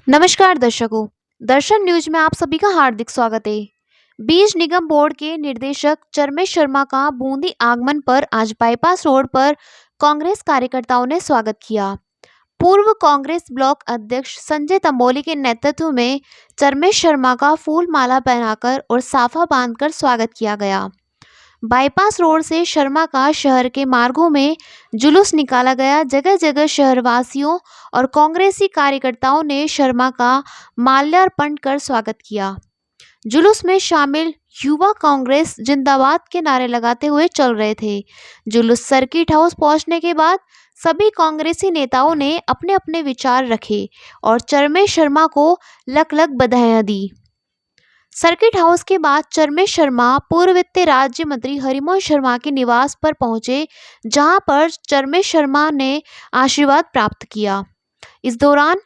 नमस्कार दर्शकों। दर्शन न्यूज में आप सभी का हार्दिक स्वागत है। बीज निगम बोर्ड के निर्देशक चरमेश शर्मा का बूंदी आगमन पर आज बाईपास रोड पर कांग्रेस कार्यकर्ताओं ने स्वागत किया। पूर्व कांग्रेस ब्लॉक अध्यक्ष संजय तंबोली के नेतृत्व में चरमेश शर्मा का फूल माला पहनाकर और साफा बांधकर स्वागत किया गया। बाईपास रोड से शर्मा का शहर के मार्गों में जुलूस निकाला गया। जगह जगह शहरवासियों और कांग्रेसी कार्यकर्ताओं ने शर्मा का माल्यार्पण कर स्वागत किया। जुलूस में शामिल युवा कांग्रेस जिंदाबाद के नारे लगाते हुए चल रहे थे। जुलूस सर्किट हाउस पहुंचने के बाद सभी कांग्रेसी नेताओं ने अपने अपने विचार रखे और चरमेश शर्मा को लख लख बधाइयां दी। सर्किट हाउस के बाद चरमेश शर्मा पूर्व वित्त राज्य मंत्री हरिमोहन शर्मा के निवास पर पहुंचे, जहां पर चरमेश शर्मा ने आशीर्वाद प्राप्त किया। इस दौरान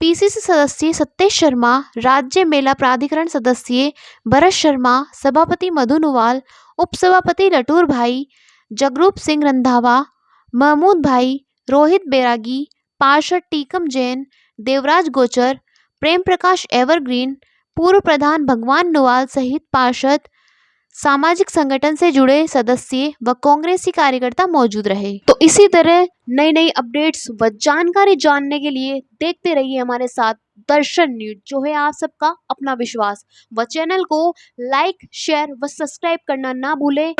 पीसीसी सदस्य सतेश शर्मा, राज्य मेला प्राधिकरण सदस्य भरत शर्मा, सभापति मधु नुवाल, उपसभापति लटूर भाई, जगरूप सिंह रंधावा, महमूद भाई, रोहित बैरागी, पार्षद टीकम जैन, देवराज गोचर, प्रेम प्रकाश एवरग्रीन, पूर्व प्रधान भगवान नुवाल सहित पार्षद, सामाजिक संगठन से जुड़े सदस्य व कांग्रेसी कार्यकर्ता मौजूद रहे। तो इसी तरह नई नई अपडेट्स व जानकारी जानने के लिए देखते रहिए हमारे साथ दर्शन न्यूज, जो है आप सबका अपना विश्वास। व चैनल को लाइक, शेयर व सब्सक्राइब करना ना भूलें।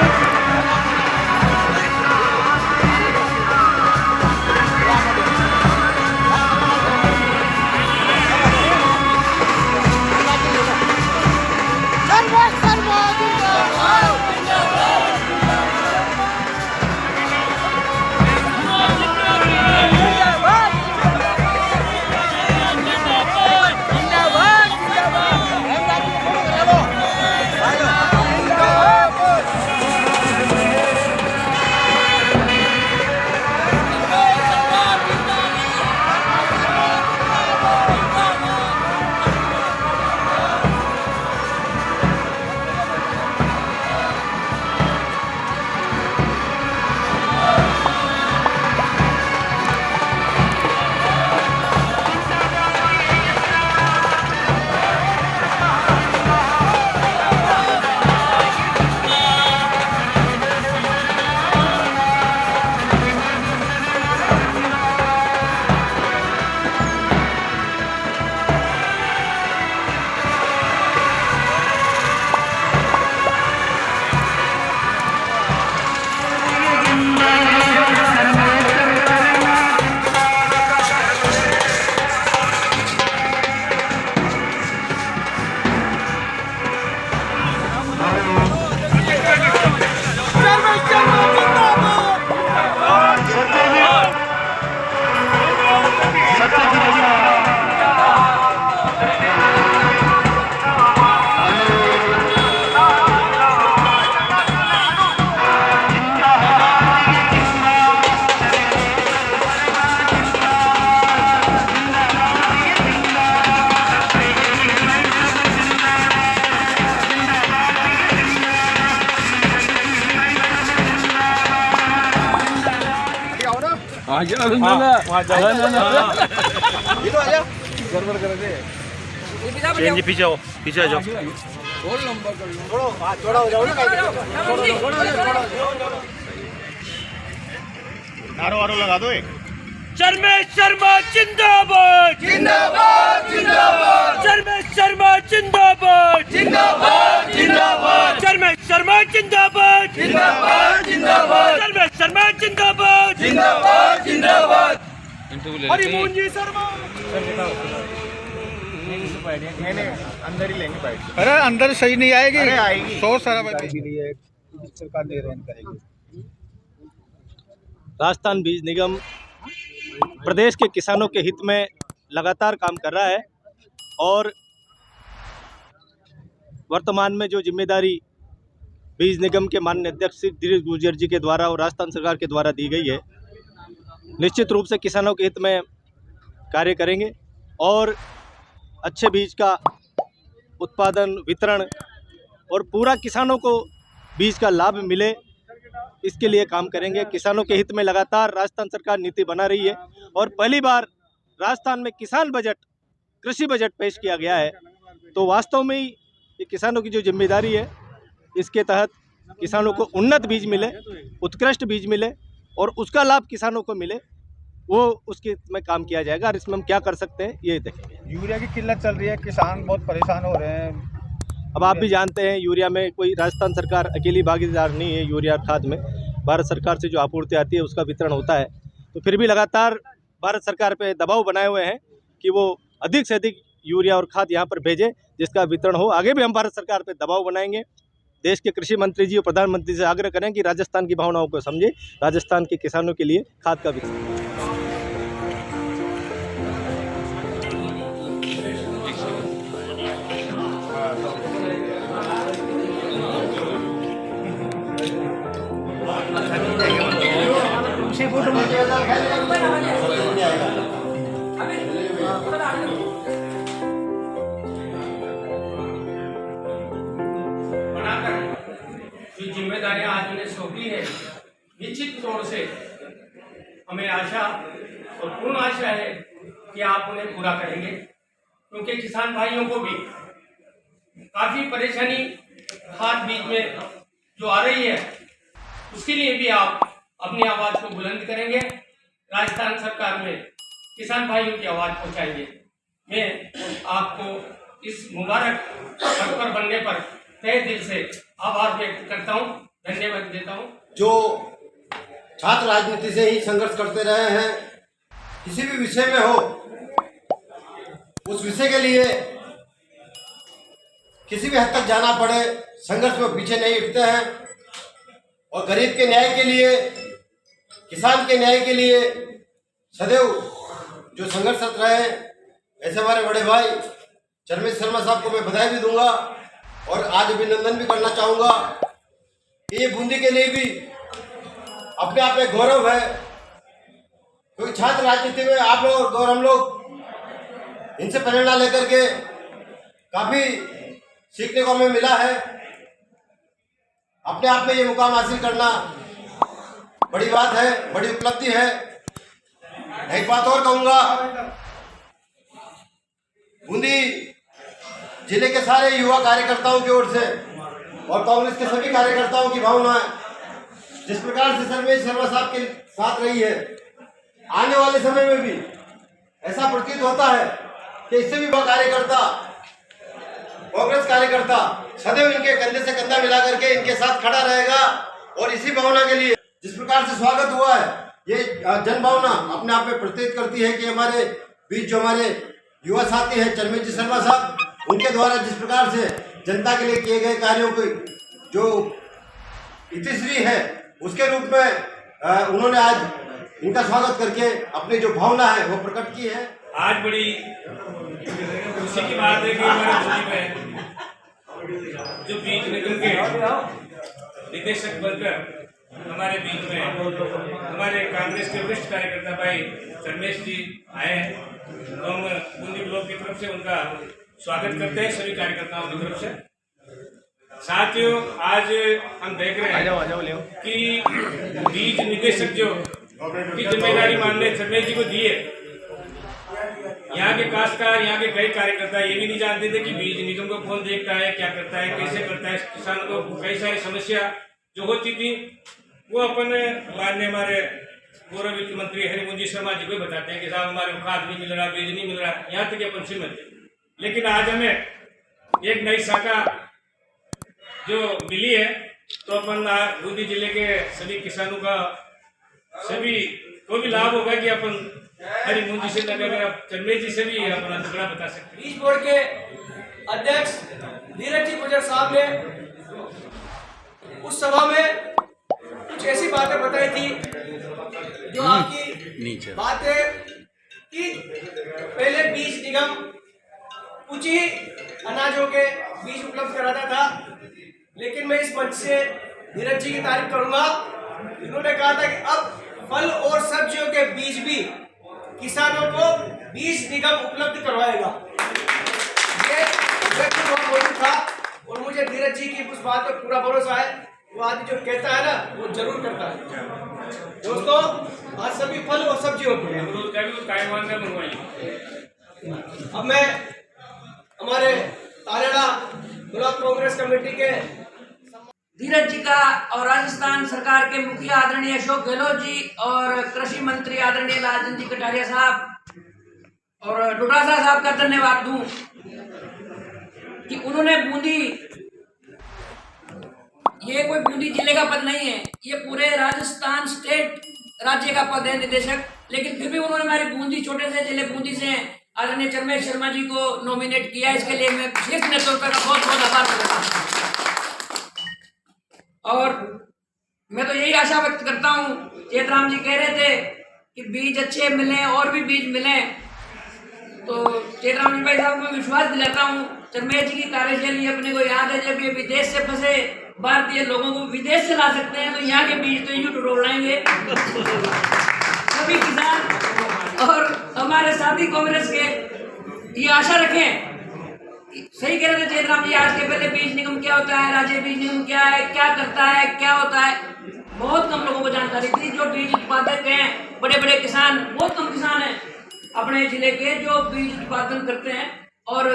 पीछे आओ, पीछे आ जाओ। नारो वारो लगा दो एक। चरमेश शर्मा जिंदाबाद जिंदाबाद जिंदाबाद। चरमेश शर्मा जिंदाबाद जिंदाबाद जिंदाबाद। चरमेश शर्मा जिंदाबाद जिंदाबाद जिंदाबाद। चरमेश शर्मा जिंदाबाद जिंदाबाद जिंदाबाद। हरिमोहन जी शर्मा अंदर ही लेंगे बैठ। अरे अंदर सही नहीं आएगी, आएगी। शोर सारा सरकार दे रहे करेगी। राजस्थान बीज निगम प्रदेश के किसानों के हित में लगातार काम कर रहा है और वर्तमान में जो जिम्मेदारी बीज निगम के माननीय अध्यक्ष श्री दिनेश गुर्जर जी के द्वारा और राजस्थान सरकार के द्वारा दी गई है, निश्चित रूप से किसानों के हित में कार्य करेंगे और अच्छे बीज का उत्पादन, वितरण और पूरा किसानों को बीज का लाभ मिले, इसके लिए काम करेंगे। किसानों के हित में लगातार राजस्थान सरकार नीति बना रही है और पहली बार राजस्थान में किसान बजट कृषि बजट पेश किया गया है, तो वास्तव में ही ये किसानों की जो जिम्मेदारी है, इसके तहत किसानों को उन्नत बीज मिले, उत्कृष्ट बीज मिले और उसका लाभ किसानों को मिले, वो उसके में काम किया जाएगा। और इसमें हम क्या कर सकते हैं ये देखेंगे। यूरिया की किल्लत चल रही है, किसान बहुत परेशान हो रहे हैं। अब आप भी जानते हैं यूरिया में कोई राजस्थान सरकार अकेली भागीदार नहीं है। यूरिया खाद में भारत सरकार से जो आपूर्ति आती है उसका वितरण होता है, तो फिर भी लगातार भारत सरकार पे दबाव बनाए हुए हैं कि वो अधिक से अधिक यूरिया और खाद यहाँ पर भेजे, जिसका वितरण हो। आगे भी हम भारत सरकार पे दबाव बनाएंगे। देश के कृषि मंत्री जी और प्रधानमंत्री से आग्रह करें कि राजस्थान की भावनाओं को समझे, राजस्थान के किसानों के लिए खाद का वितरण। जो जिम्मेदारियां आज उन्हें सौंपी है, निश्चित तौर से हमें आशा और पूर्ण आशा है कि आप उन्हें पूरा करेंगे, क्योंकि किसान भाइयों को भी काफी परेशानी खाद बीज में जो आ रही है, उसके लिए भी आप अपनी आवाज को बुलंद करेंगे, राजस्थान सरकार में किसान भाइयों की आवाज पहुंचाएंगे। मैं आपको इस मुबारक पद पर बनने पर तहे दिल से आभार व्यक्त करता हूं, धन्यवाद देता हूं। जो छात्र राजनीति से ही संघर्ष करते रहे हैं, किसी भी विषय में हो, उस विषय के लिए किसी भी हद तक जाना पड़े, संघर्ष में पीछे नहीं हटते हैं और गरीब के न्याय के लिए, किसान के न्याय के लिए सदैव जो संघर्षरत रहे, ऐसे हमारे बड़े भाई चरमेश शर्मा साहब को मैं बधाई भी दूंगा और आज अभिनंदन भी करना चाहूंगा कि ये बूंदी के लिए भी अपने आप में गौरव है, क्योंकि छात्र राजनीति में आप लोग और हम लोग इनसे प्रेरणा लेकर के काफी सीखने को हमें मिला है। अपने आप में ये मुकाम हासिल करना बड़ी बात है, बड़ी उपलब्धि है। एक बात और कहूंगा, बूंदी जिले के सारे युवा कार्यकर्ताओं की ओर से और कांग्रेस के सभी कार्यकर्ताओं की भावना जिस प्रकार से चरमेश शर्मा साहब के साथ रही है, आने वाले समय में भी ऐसा प्रतीत होता है कि इससे भी बड़ा कार्यकर्ता, कांग्रेस कार्यकर्ता सदैव इनके कंधे से कंधा मिला करके इनके साथ खड़ा रहेगा। और इसी भावना के लिए जिस प्रकार से स्वागत हुआ है, ये जन भावना अपने आप में प्रतीत करती है कि हमारे बीच जो हमारे युवा साथी हैं चरमेश शर्मा साहब, उनके द्वारा जिस प्रकार से जनता के लिए किए गए कार्यों की जो इतिश्री है, उसके रूप में उन्होंने आज इनका स्वागत करके अपनी जो भावना है वो प्रकट की है। आज बड़ी खुशी की बात है कि हमारे बूंदी में जो बीज निगम के निदेशक बनकर हमारे बीच में हमारे कांग्रेस के वरिष्ठ कार्यकर्ता भाई चरमेश जी आए हैं, तो हम बूंदी ब्लॉक की तरफ से उनका स्वागत करते हैं, सभी कार्यकर्ताओं की तरफ से। साथियों, आज हम देख रहे हैं कि बीज निदेशक जो की जिम्मेदारी मानने चरमेश जी को दी है, यहाँ के काश्तकार, यहाँ के कई कार्यकर्ता ये भी नहीं जानते थे कि बीज निगम को कौन देखता है, क्या करता है, कैसे करता है। किसानों को कई सारी समस्या जो होती थी वो अपन माननीय हमारे पूर्व वित्त मंत्री हरिमोहन शर्मा जी को बताते हैं कि साहब हमारे को खाद नहीं मिल रहा, बीज नहीं मिल रहा, यहाँ तक अपन से मिलते। लेकिन आज हमें एक नई शाखा जो मिली है, तो अपन बूंदी जिले के सभी किसानों का, सभी को भी लाभ होगा कि अपन हरिमोहन जी से लगा, चरमेश जी से भी अपना टुकड़ा बता सकते हैं। बीज बोर्ड के अध्यक्ष धीरज जी गुजर साहब ने उस सभा में कुछ ऐसी बातें बताई थी जो आपकी बातें कि पहले बीज निगम कुछ ही अनाजों के बीज उपलब्ध कराता था, लेकिन मैं इस मंच से धीरज जी की तारीफ करूंगा। इन्होंने कहा था कि अब फल और सब्जियों के बीज भी किसानों को बीज निगम उपलब्ध करवाएगा। ये व्यक्ति बहुत मौजूद था और मुझे धीरज जी की उस बात पर पूरा भरोसा है, वो आदमी जो कहता है ना वो जरूर करता है। दोस्तों, आज सभी फल और सब्जियों को अब मैं हमारे तालेड़ा ब्लॉक कांग्रेस कमेटी के धीरज जी का और राजस्थान सरकार के मुखिया आदरणीय अशोक गहलोत जी और कृषि मंत्री आदरणीय लालचंद जी कटारिया साहब और डोटासरा साहब का धन्यवाद दूं कि उन्होंने बूंदी, ये कोई बूंदी जिले का पद नहीं है, ये पूरे राजस्थान स्टेट राज्य का पद है निदेशक, लेकिन फिर भी उन्होंने हमारी बूंदी, छोटे से जिले बूंदी से आदरणीय चरमेश शर्मा जी को नॉमिनेट किया। इसके लिए मैं विशेष नेतृत्व का बहुत बहुत आभार करता हूँ और मैं तो यही आशा व्यक्त करता हूँ। चेतराम जी कह रहे थे कि बीज अच्छे मिले और भी बीज मिले, तो चेतराम जी भाई साहब को विश्वास दिलाता हूँ चरमेश जी की कार्यशैली अपने को याद है। जब ये विदेश से फंसे भारतीय लोगों को विदेश से ला सकते हैं, तो यहाँ के बीज तो यूं टटोल लाएंगे सभी किसान और हमारे साथी कांग्रेस के ये आशा रखें। सही कह रहे थे चेतराम जी, आज के पहले बीज निगम क्या होता है, राज्य बीज निगम क्या है, क्या करता है, क्या होता है, बहुत कम लोगों को जानकारी थी। जो बीज उत्पादक हैं, बड़े बड़े किसान, बहुत कम किसान हैं अपने जिले के जो बीज उत्पादन करते हैं और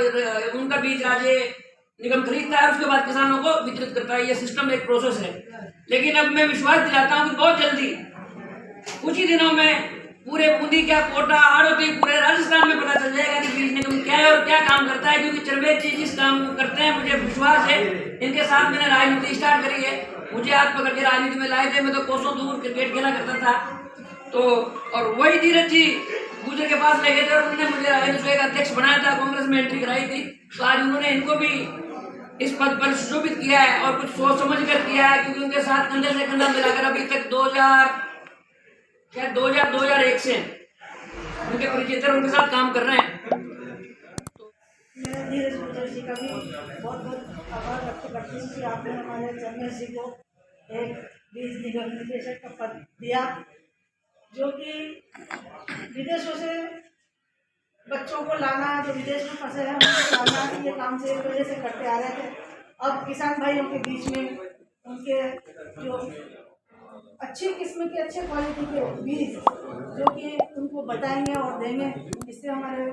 उनका बीज राज्य निगम खरीदता है, उसके बाद किसानों को वितरित करता है। ये सिस्टम एक प्रोसेस है। लेकिन अब मैं विश्वास दिलाता हूँ कि बहुत जल्दी कुछ ही दिनों में पूरे बूंदी क्या, कोटा, आड़ोती, पूरे राजस्थान में पता चल जाएगा कि बीज निगम क्या है और क्या काम करता है। क्योंकि चरमेश जी जिस काम को करते हैं, मुझे विश्वास है इनके साथ मैंने राजनीति स्टार्ट करी है। मुझे हाथ पकड़ के राजनीति में लाए थे, मैं तो कोसों दूर क्रिकेट खेला करता था। तो और वही धीरज जी गुजर के पास ले गए थे और उन्होंने मुझे राजनीति का अध्यक्ष बनाया था, कांग्रेस में एंट्री कराई थी। तो आज उन्होंने इनको भी इस पद पर सुशोभित किया है और कुछ सोच समझ कर किया है, क्योंकि उनके साथ कंधे से कंधा मिलाकर अभी तक 2001 से उनके परिचित उनके साथ काम कर रहे हैं। मैं धीरज गुजर जी का भी बहुत बहुत आभार व्यक्त करती हूँ कि आपने हमारे चरमेश जी को एक बीज निगम निदेशक का पद दिया, जो कि विदेशों से बच्चों को लाना, जो विदेश में फंसे हैं उनको लाना, ये काम से एक वजह से करते आ रहे थे। अब किसान भाइयों के बीच में उनके जो अच्छी किस्म के, अच्छे क्वालिटी के बीज जो कि उनको बताएंगे और देंगे, इससे हमारे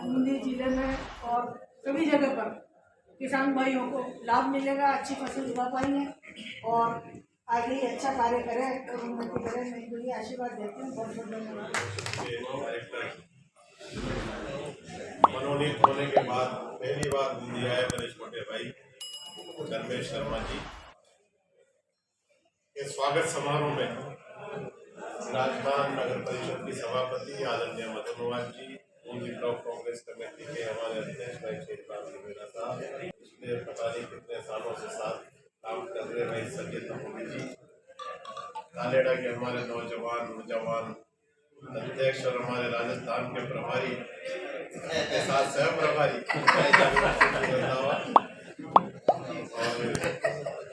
बूंदी जिले में और सभी जगह पर किसान भाइयों को लाभ मिलेगा, अच्छी फसल उगा पाएंगे और आगे ही अच्छा कार्य करें और उन्नति करें। मैं इनको ये आशीर्वाद देती हूँ। बहुत बहुत धन्यवाद। मनोनीत होने के बाद पहली बार बूंदी आए मेरे छोटे भाई चरमेश शर्मा जी के स्वागत समारोह में राजस्थान नगर परिषद की सभापति आदरणीय मदनवाल जी, बूंदी ब्लॉक कांग्रेस कमेटी के हमारे अध्यक्ष भाई चेतराम जी मीणा साहब, पिछले पता नहीं कितने सालों से साथ काम कर रहे भाई संजय मोदी जी, तालेड़ा के हमारे नौजवान अध्यक्ष और हमारे राजस्थान के प्रभारी के साथ सह प्रभारी और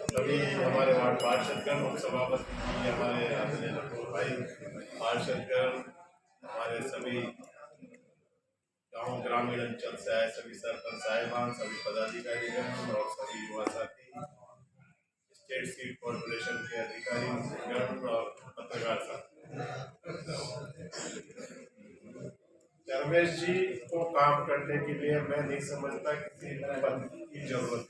सभी हमारे वार्ड पार्षदगण, उप सभापति जी, हमारे आदरणीय नकुल भाई पार्षदगण, हमारे सभी गांव ग्रामीण अंचल से आए सभी सरपंच साहिबान, सभी पदाधिकारीगण और सभी युवा साथी, स्टेट सीड कॉर्पोरेशन के अधिकारी और पत्रकार साथी। चरमेश जी को काम करने के लिए मैं नहीं समझता किसी पद की जरूरत है।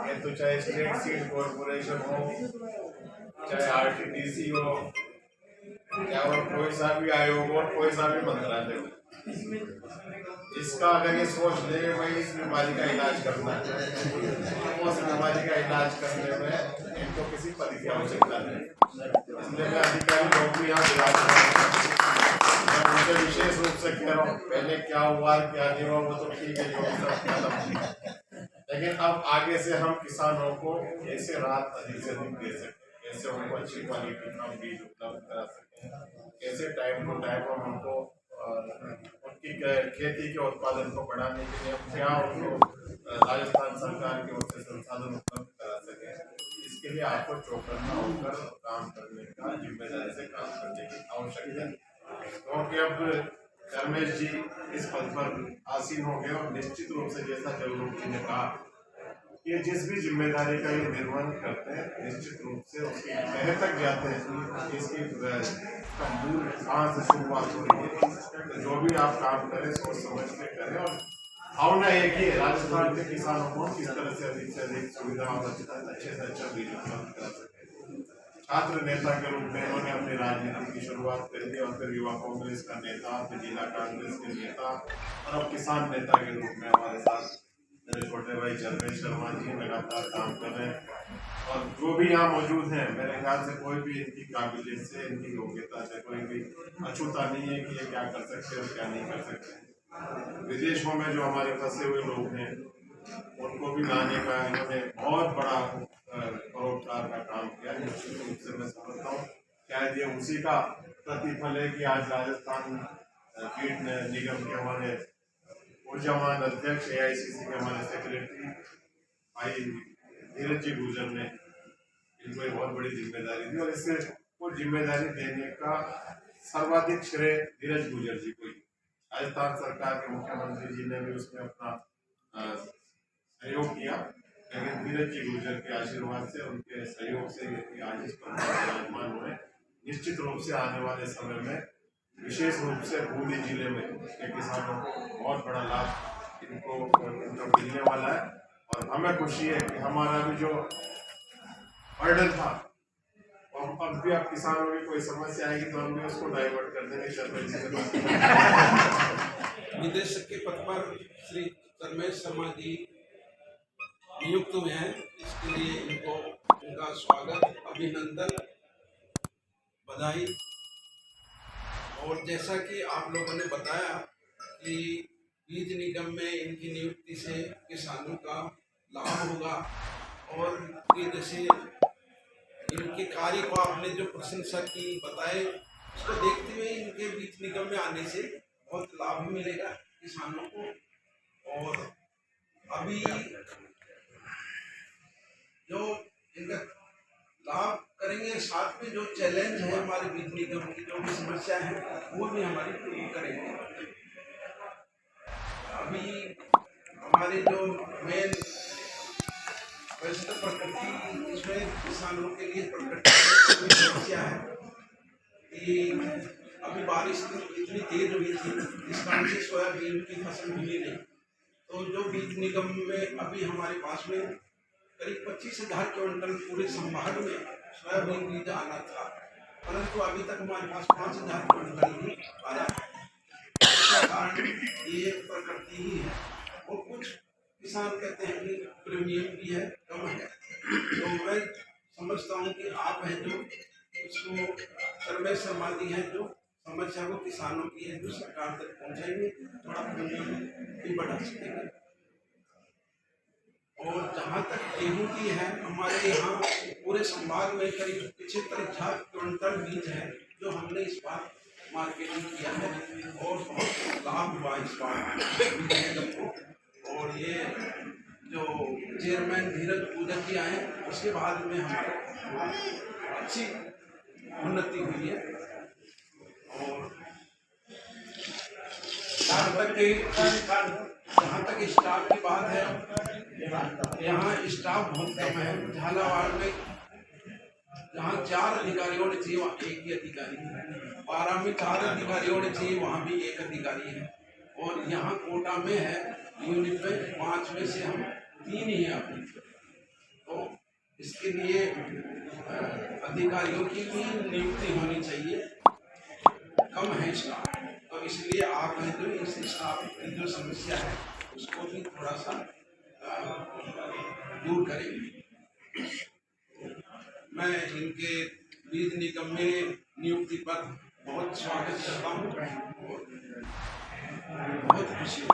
ये तो चाहे स्टेट सीड कॉर्पोरेशन हो, चाहे आरटीडीसी हो, चाहे और कोई सा भी आयोग हो, कोई सा भी मंत्रालय हो, इसका अगर ये सोच ले भाई इस बीमारी का इलाज करना है, उस बीमारी का इलाज करने में इनको किसी पद की आवश्यकता नहीं। इसलिए मैं अधिकारी लोग भी यहाँ विराजमान, मैं उनसे विशेष रूप से कह रहा हूँ, पहले क्या हुआ क्या नहीं हुआ वो तो ठीक है, जो सब, लेकिन अब आगे से हम किसानों को कैसे राहत अधिक से अधिक दे सकें, कैसे उनको अच्छी क्वालिटी का बीज उपलब्ध करा सकें, कैसे टाइम टू टाइम हम उनको उनकी खेती के उत्पादन को बढ़ाने के लिए क्या उनको राजस्थान सरकार की ओर से संसाधन उपलब्ध करा सकें, इसके लिए आपको चौकन्ना होकर काम करने का, जिम्मेदारी से काम करने की आवश्यकता है। क्योंकि अब चरमेश जी इस पद पर आसीन हो गए और निश्चित रूप से जैसा जगरूप जी ने कहा ये जिस भी जिम्मेदारी का ये निर्वहन करते हैं निश्चित रूप से उसकी तह तक जाते हैं कि इसकी का मूल कहाँ से शुरुआत हो रही है। तो जो भी आप काम करें सोच समझ के करें और भावना एक ही है, राजस्थान के किसानों को किस तरह से अधिक सुविधा और अच्छे से अच्छा बीज उपलब्ध करा सके। छात्र नेता के रूप में उन्होंने अपनी राजनीति की शुरुआत करी और फिर युवा कांग्रेस का नेता, फिर जिला कांग्रेस के नेता और अब किसान नेता के रूप में हमारे साथ मेरे छोटे भाई चरमेश शर्मा जी लगातार काम कर रहे हैं। और जो भी यहाँ मौजूद हैं मेरे ख्याल से कोई भी इनकी काबिलियत से, इनकी योग्यता से कोई भी अछूता नहीं है कि ये क्या कर सकते हैं और क्या नहीं कर सकते। विदेशों में जो हमारे फंसे हुए लोग हैं उनको भी लाने का इन्होंने बहुत बड़ा परोपकार का काम किया। निश्चित रूप से मैं समझता हूँ शायद ये उसी का प्रतिफल है कि आज राजस्थान कीट निगम के हमारे ऊर्जावान अध्यक्ष AICC के हमारे सेक्रेटरी भाई धीरज जी गुर्जर ने इनको एक बहुत बड़ी जिम्मेदारी दी और इससे वो जिम्मेदारी देने का सर्वाधिक श्रेय धीरज गुर्जर जी को ही। राजस्थान सरकार के मुख्यमंत्री जी ने भी उसमें अपना सहयोग किया, लेकिन धीरज जी गुर्जर के आशीर्वाद से, उनके सहयोग से आज इस पर विराजमान हुए। निश्चित रूप से आने वाले समय में विशेष रूप से बूंदी जिले में के किसानों को बहुत बड़ा लाभ इनको मिलने वाला है। और हमें खुशी है कि हमारा भी जो बर्डन था और अब भी आप किसानों की कोई समस्या आएगी तो हम भी उसको डाइवर्ट कर देंगे। शर्मा जी से निदेशक के पद पर श्री चरमेश शर्मा जी नियुक्त हुए हैं, इसके लिए इनको उनका स्वागत, अभिनंदन, बधाई। और जैसा कि आप लोगों ने बताया कि बीज निगम में इनकी नियुक्ति से किसानों का लाभ होगा और ये जैसे इनके कार्य को आपने जो प्रशंसा की बताए, उसको देखते हुए इनके बीज निगम में आने से बहुत लाभ मिलेगा किसानों को। और अभी जो इनका लाभ करेंगे, साथ में जो चैलेंज है हमारे बीज निगम की, जो भी समस्या है वो भी हमारी पूरी करेंगे। अभी हमारे जो मेन वैसे तो प्रकृति इसमें किसानों के लिए प्रकृति समस्या है कि अभी बारिश इतनी तेज हुई थी, इस कारण से सोयाबीन की फसल मिली नहीं। तो जो बीज निगम में अभी हमारे पास में करीब 25,000 क्विंटल पूरे संभाग में सोयाबीन बीज आना था, परंतु अभी तक हमारे पास 5,000 क्विंटल ही आया है। इसका कारण ये प्रकृति ही है। और कुछ किसान कहते हैं कि प्रीमियम भी है, कम है। तो मैं समझता हूँ कि आप हैं जो इसको चरमेश शर्मा जी हैं जो समस्या को किसानों की है जो सरकार तक पहुँचाएंगे, थोड़ा प्रीमियम भी बढ़ा सकेंगे। और जहाँ तक गेहूँ की है, हमारे यहाँ पूरे संभाग में करीब 75,000 क्विंटल बीज है जो हमने इस बार मार्केटिंग किया है और बहुत लाभ हुआ इस बार को। और ये जो चेयरमैन धीरज गुर्जर जी आए, उसके बाद में हमारी अच्छी उन्नति हुई है। और जहाँ तक स्टाफ की बात है, यहाँ स्टाफ बहुत कम है। झालावाड़ में जहाँ 4 अधिकारियों ने चाहिए वहाँ 1 ही अधिकारी है, 12 में 4 अधिकारियों ने चाहिए वहाँ भी 1 अधिकारी है। और यहाँ कोटा में है यूनिट में 5 में से हम 3 ही हैं अभी। तो इसके लिए अधिकारियों की भी नियुक्ति होनी चाहिए, कम है स्टाफ। तो इसलिए आप हैं जो इस स्टाफ की जो समस्या है उसको भी थोड़ा सा दूर करेंगे। मैं इनके बीज निगम में नियुक्ति पर बहुत स्वागत करता हूँ, बहुत खुशी है।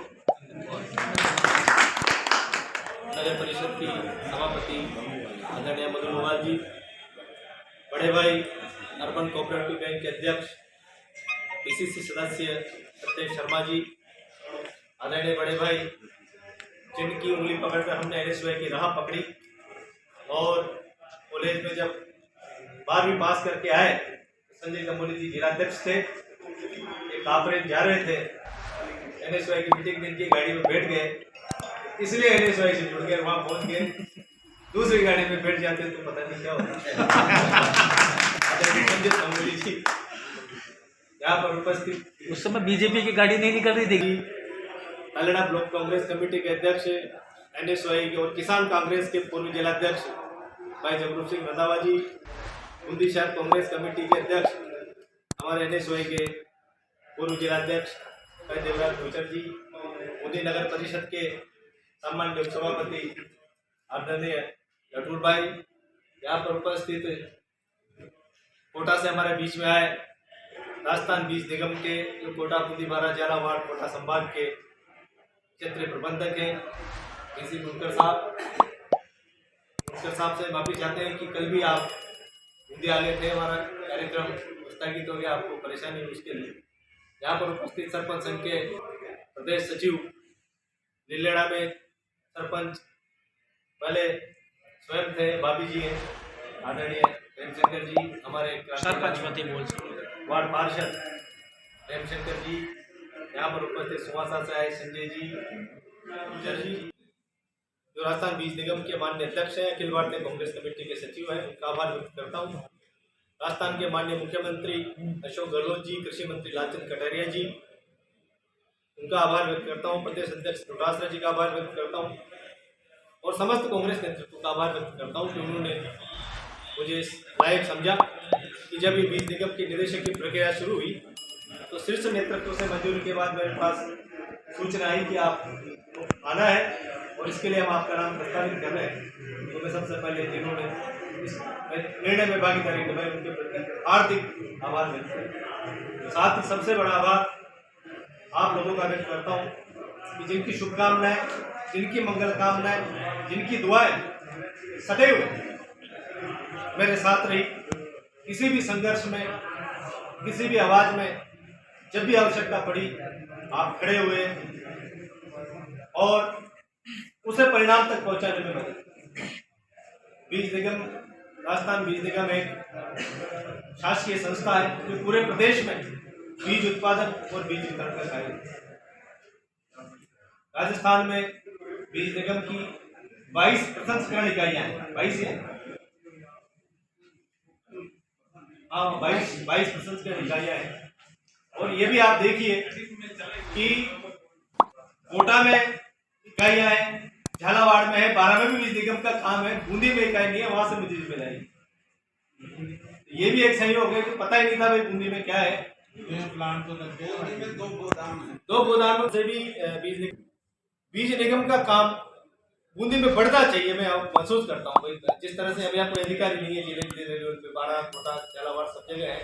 नगर परिषद की सभापति आदरणीय मधु लोहार जी, बड़े भाई अर्बन कोऑपरेटिव बैंक के अध्यक्ष PCC सदस्य सत्येश शर्मा जी, आदरणीय बड़े भाई जिनकी उंगली पकड़कर हमने NSY की राह पकड़ी और कॉलेज में जब 12वीं पास करके आए, संजय गंगोली जी जिलाध्यक्ष थे, एक कापरेज जा रहे थे, NSY की मीटिंग में इनकी गाड़ी में बैठ गए इसलिए NSY से जुड़ गए, वहाँ पहुँच गए, दूसरी गाड़ी में बैठ जाते तो पता नहीं क्या होता। संजय गांगुली जी यहाँ पर उपस्थित, उस समय बीजेपी की गाड़ी नहीं निकल रही थी। तालेड़ा ब्लॉक कांग्रेस कमेटी के अध्यक्ष NSY और किसान कांग्रेस के पूर्व जिलाध्यक्ष भाई जगरूप सिंह रंधावा जी, बूंदी शहर कांग्रेस कमेटी के अध्यक्ष हमारे NSY के पूर्व जिलाध्यक्ष भाई देवराज गुर्जर जी, बूंदी नगर परिषद के सम्माननीय सभापति आदरणीय लटूर भाई, यहाँ पर उपस्थित कोटा से हमारे बीच में आए राजस्थान बीज निगम के जो कोटा बूंदी बारा झालावाड़ कोटा संभाग के क्षेत्रीय प्रबंधक हैं DC बुनकर साहब से माफी चाहते हैं कि कल भी आप बूंदी आ गए थे, हमारा कार्यक्रम स्थगित हो गया, आपको परेशानी हुई उसके लिए। यहाँ पर उपस्थित सरपंच संघ के प्रदेश सचिव नीलेड़ा में सरपंच पहले स्वयं थे, भाभी जी हैं आदरणीय प्रेमशंकर जी, हमारे सरपंच वार्ड पार्षद प्रेमशंकर जी, यहाँ पर उपस्थित सुहासा से आए संजय जी, गुर्जर जी, जो राजस्थान बीज निगम के माननीय अध्यक्ष हैं, अखिल भारतीय कांग्रेस कमेटी के सचिव हैं, उनका आभार व्यक्त करता हूँ। राजस्थान के माननीय मुख्यमंत्री अशोक गहलोत जी, कृषि मंत्री लालचंद कटारिया जी, उनका आभार व्यक्त करता हूँ। प्रदेश अध्यक्ष प्रकाश जी का आभार व्यक्त करता हूँ और समस्त कांग्रेस नेतृत्व का आभार व्यक्त करता हूँ कि उन्होंने मुझे इस लायक समझा कि जब ये बीज निगम के निदेशक की प्रक्रिया शुरू हुई तो शीर्ष नेतृत्व से मंजूरी के बाद मेरे पास सूचना आई कि आप आना है और इसके लिए हम आपका नाम प्रस्तावित कर रहे हैं। तो मैं सबसे पहले जिन्होंने इस निर्णय में भागीदारी निभाई उनके प्रति हार्दिक आभार व्यक्त करता। साथ ही सबसे बड़ा आभार आप लोगों का व्यक्त करता हूँ कि जिनकी शुभकामनाएं, जिनकी मंगल कामनाएं, जिनकी दुआएं सदैव मेरे साथ रही, किसी भी संघर्ष में, किसी भी आवाज में जब भी आवश्यकता पड़ी आप खड़े हुए और उसे परिणाम तक पहुंचाने में मदद। बीज निगम, राजस्थान बीज निगम एक शासकीय संस्था है जो पूरे प्रदेश में बीज उत्पादन और बीज वितरण का कार्य। राजस्थान में बीज निगम की 22 प्रसंस्करण इकाइयां हैं, 22 है, हाँ 22 प्रसंस्करण इकाइयां हैं। और ये भी आप देखिए कि कोटा में इकाइयां हैं, झालावाड़ में है, बारा में भी बीज निगम का काम है, बूंदी में इकाई नहीं है, वहां से मुझे जिम्मेदारी। ये भी एक सहयोग है कि पता ही नहीं था भाई बूंदी में क्या है। प्लांट तो बूंदी में 2 गोदाम है, 2 गोदामों से भी बीज निगम का काम बूंदी में बढ़ना चाहिए। मैं महसूस करता हूँ जिस तरह से अभी कोई अधिकारी नहीं है जिले के 12 कोटा झालावाड़ सब जगह है,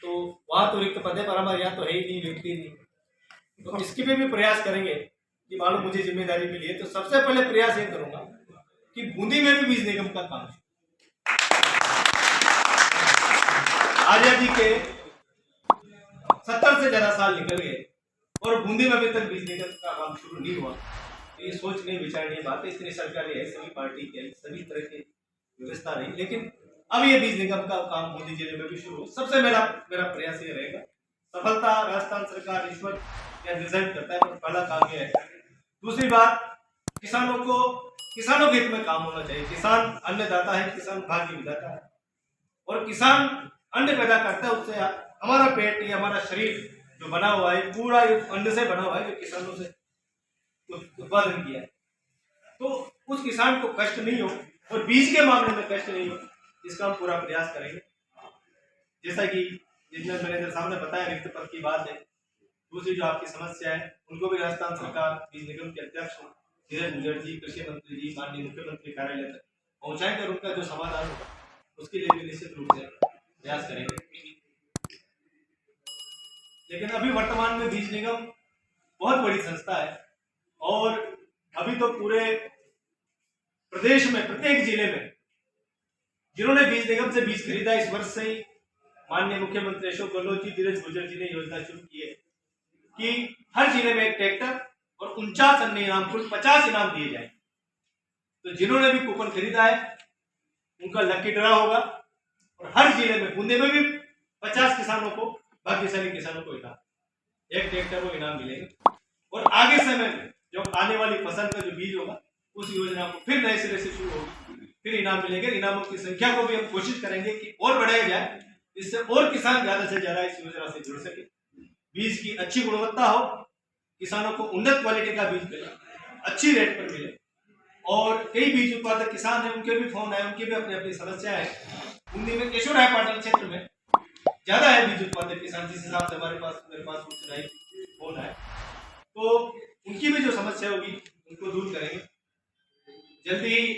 तो वहाँ तो रिक्त पद है पर हमारे यहाँ तो है ही नहीं, व्यक्ति नहीं। तो इसके भी प्रयास करेंगे कि मालूम मुझे जिम्मेदारी मिली है तो सबसे पहले प्रयास ये करूंगा कि बूंदी में भी बीज निगम का काम। आजादी के 70 से ज्यादा साल निकल गए और बूंदी में अभी तक बीज निगम का काम शुरू नहीं हुआ। ये सोचने विचारने बात है, इतनी सरकारें है, सभी पार्टी के सभी तरह की व्यवस्था रही, लेकिन अब ये बीज निगम का काम बूंदी जिले में भी शुरू हो। सबसे मेरा प्रयास ये रहेगा, सफलता राजस्थान सरकार ईश्वर या डिजाइन करता है, पर पहला काम ये है। दूसरी बात, किसानों के हित में काम होना चाहिए। किसान अन्नदाता है, किसान भाग्य विधाता है और किसान अन्न पैदा करता है, उससे हमारा पेट या हमारा शरीर जो बना हुआ है पूरा अन्न से बना हुआ है, जो किसानों से उत्पादन किया है। तो उस किसान को कष्ट नहीं हो और बीज के मामले में कष्ट नहीं हो, इसका हम पूरा प्रयास करेंगे। जैसा कि जितना मैंने सामने बताया रिक्त पद की बात है। दूसरी जो आपकी समस्या है उनको भी राजस्थान सरकार बीज निगम के अध्यक्ष धीरज गुर्जर जी, कृषि मंत्री जी, माननीय मुख्यमंत्री कार्यालय तक पहुंचाएंगे और उनका जो समाधान होगा उसके लिए भी निश्चित रूप से प्रयास करेंगे। लेकिन अभी वर्तमान में बीज निगम बहुत बड़ी संस्था है और अभी तो पूरे प्रदेश में प्रत्येक जिले में जिन्होंने बीज निगम से बीज खरीदा, इस वर्ष से ही माननीय मुख्यमंत्री अशोक गहलोत जी, धीरज गुर्जर जी ने योजना शुरू की है कि हर जिले में एक ट्रैक्टर और 49 अन्य इनाम, कुल 50 इनाम दिए जाए। तो जिन्होंने भी कूपन खरीदा है उनका लकी ड्रा होगा और हर जिले में, बूंदी में भी 50 किसानों को, भाग्यशाली किसानों को इनाम, एक ट्रैक्टर को इनाम मिलेगा। और आगे समय में जो आने वाली फसल का जो बीज होगा उस योजना को फिर नए सिरे से शुरू होगी, फिर इनाम मिलेंगे। इनामों की संख्या को भी हम कोशिश करेंगे कि और बढ़ाया जाए, इससे और किसान ज्यादा से ज्यादा इस योजना से जुड़ सके। बीज की अच्छी गुणवत्ता हो, किसानों को उन्नत क्वालिटी का बीज मिले, अच्छी रेट पर मिले। और कई बीज उत्पादक किसान हैं, उनके भी फोन आए, उनकी भी अपनी अपनी समस्या है। हिंदी में केशव राय पाटिल क्षेत्र में ज्यादा है बीज उत्पादक किसान, जिस हिसाब से मेरे पास सूचना है, फोन आए, तो उनकी भी जो समस्या होगी उनको दूर करेंगे जल्दी ही।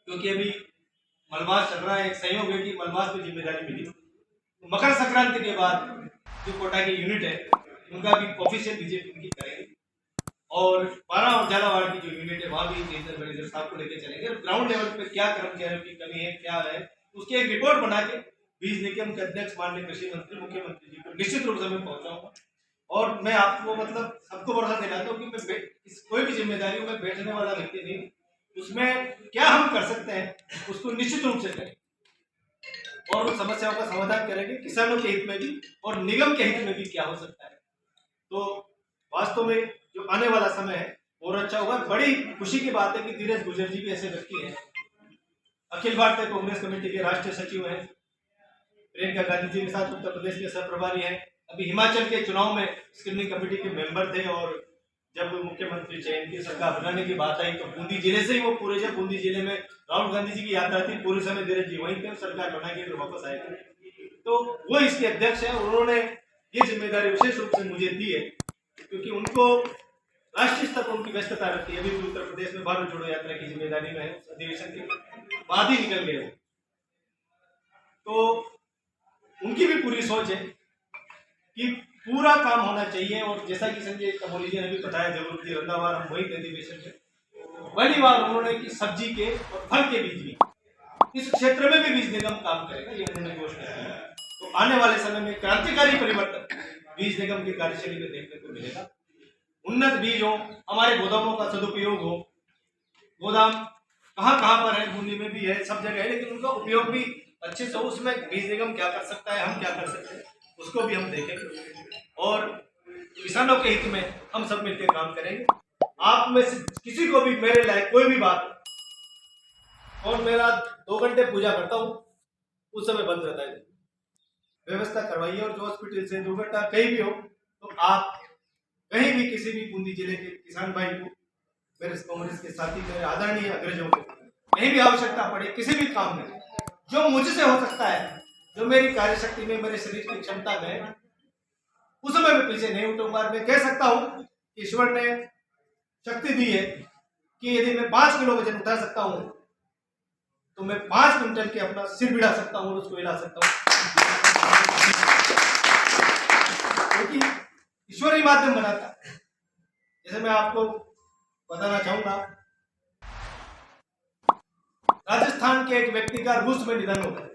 क्योंकि अभी मलमास चल रहा है, एक संयोग है कि मलमास को जिम्मेदारी मिली, तो मकर संक्रांति के बाद जो कोटा की यूनिट है उनका भी ऑफिशियल विजिट उनकी करेंगे। और 12 और झालावाड़ की जो यूनिट है वहाँ भी रीजनल मैनेजर साहब को लेकर चलेंगे। ग्राउंड लेवल पे क्या कर्मचारियों की कमी है, क्या है, उसकी एक रिपोर्ट बना के बीज निगम के अध्यक्ष माननीय कृषि मंत्री मुख्यमंत्री जी को निश्चित रूप से मैं पहुंचाऊंगा। और मैं आपको मतलब सबको भरोसा दिलाता हूँ कि मैं कोई भी जिम्मेदारी में बैठने वाला व्यक्ति नहीं, उसमें क्या हम कर सकते हैं उसको निश्चित रूप से करें और उन समस्याओं का समाधान करेंगे, किसानों के हित में भी और निगम के हित में भी क्या हो सकता है। तो वास्तव में जो आने वाला समय है और अच्छा होगा। बड़ी खुशी की बात है कि धीरज गुर्जर जी भी ऐसे व्यक्ति हैं, अखिल भारतीय कांग्रेस कमेटी के राष्ट्रीय सचिव हैं, प्रियंका गांधी जी के साथ उत्तर प्रदेश के सह प्रभारी हैं, अभी हिमाचल के चुनाव में स्क्रीनिंग कमेटी के मेंबर थे। और जब मुख्यमंत्री चयन की सरकार बनाने की बात आई तो बूंदी जिले से ही वो पूरे, जब बूंदी जिले में राहुल गांधी जी की यात्रा थी, पूरे समय धीरज जी वहीं थे, सरकार बना के फिर वापस आए थे। तो वो इसके अध्यक्ष हैं, उन्होंने ये जिम्मेदारी विशेष रूप से मुझे दी है क्योंकि उनको राष्ट्रीय स्तर पर उनकी व्यस्तता रहती है। अभी उत्तर प्रदेश में भारत जोड़ो यात्रा की जिम्मेदारी में है, अधिवेशन के बाद ही निकल गए। तो उनकी भी पूरी सोच है कि पूरा काम होना चाहिए। और जैसा कि संजय कमोली जी ने भी बताया, जरूर रंधावार हम वही अधिवेशन में पहली बार उन्होंने कि सब्जी के और फल के बीज भी इस क्षेत्र में भी बीज निगम काम करेगा, ये उन्होंने घोषणा की। तो आने वाले समय में क्रांतिकारी परिवर्तन बीज निगम की कार्यशैली में देखने को मिलेगा। उन्नत बीज हो, हमारे गोदामों का सदुपयोग हो। गोदाम कहाँ पर है, बूंदी में भी है, सब जगह है, लेकिन उनका उपयोग भी अच्छे से हो। उसमें बीज निगम क्या कर सकता है, हम क्या कर सकते हैं, उसको भी हम देखेंगे और किसानों के हित में हम सब मिलकर काम करेंगे। आप में से किसी को भी मेरे लायक कोई भी बात, और मेरा 2 घंटे पूजा करता हूँ, उस समय बंद रहता है, व्यवस्था करवाइए। और जो हॉस्पिटल से दुर्घटना कहीं भी हो तो आप कहीं भी किसी भी बूंदी जिले के किसान भाई को, मेरे कांग्रेस के साथी, मेरे आदरणीय अग्रजों को कहीं भी आवश्यकता पड़े, किसी भी काम में जो मुझसे हो सकता है, जो मेरी कार्यशक्ति में, मेरे शरीर की क्षमता में, उस समय मैं पीछे नहीं उठूंगा। मैं कह सकता हूँ ईश्वर ने शक्ति दी है कि यदि मैं 5 किलो वजन उठा सकता हूँ तो मैं 5 क्विंटल के अपना सिर भिड़ा सकता हूँ और उसको हिला सकता हूँ, क्योंकि ईश्वर ही माध्यम बनाता है। जैसे मैं आपको बताना चाहूंगा, राजस्थान के एक व्यक्ति का रूस में निधन हो गया।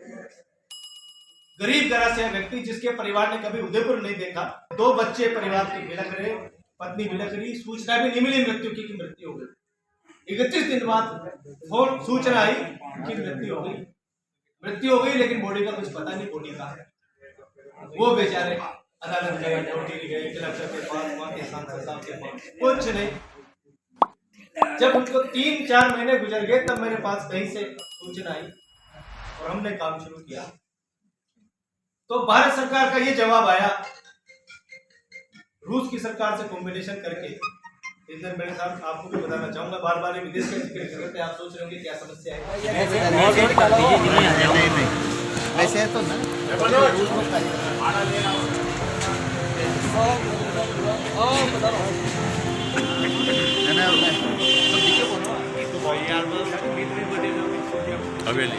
गरीब घरा से व्यक्ति जिसके परिवार ने कभी उदयपुर नहीं देखा, 2 बच्चे परिवार के बिलख रहे, पत्नी बिलख रही, सूचना भी नहीं मिली मृत्यु की मृत्यु हो गई। 31 दिन बाद फोन सूचना आई कि मृत्यु हो गई, लेकिन बॉडी का कुछ पता नहीं, बॉडी का वो बेचारे अदालत गए, कोर्ट गए, कलेक्टर के पास, वहां के सांसद साहब के पास, कुछ नहीं। जब उनको 3-4 महीने गुजर गए तब मेरे पास कहीं से सूचना आई और हमने काम शुरू किया। तो भारत सरकार का ये जवाब आया, रूस की सरकार से कॉम्बिनेशन करके। इधर मेरे साथ आपको भी बताना चाहूंगा, बार-बार ये विदेश का जिक्र कर रहे थे, आप सोच रहे होंगे क्या समस्या है। वैसे तो ना हवेली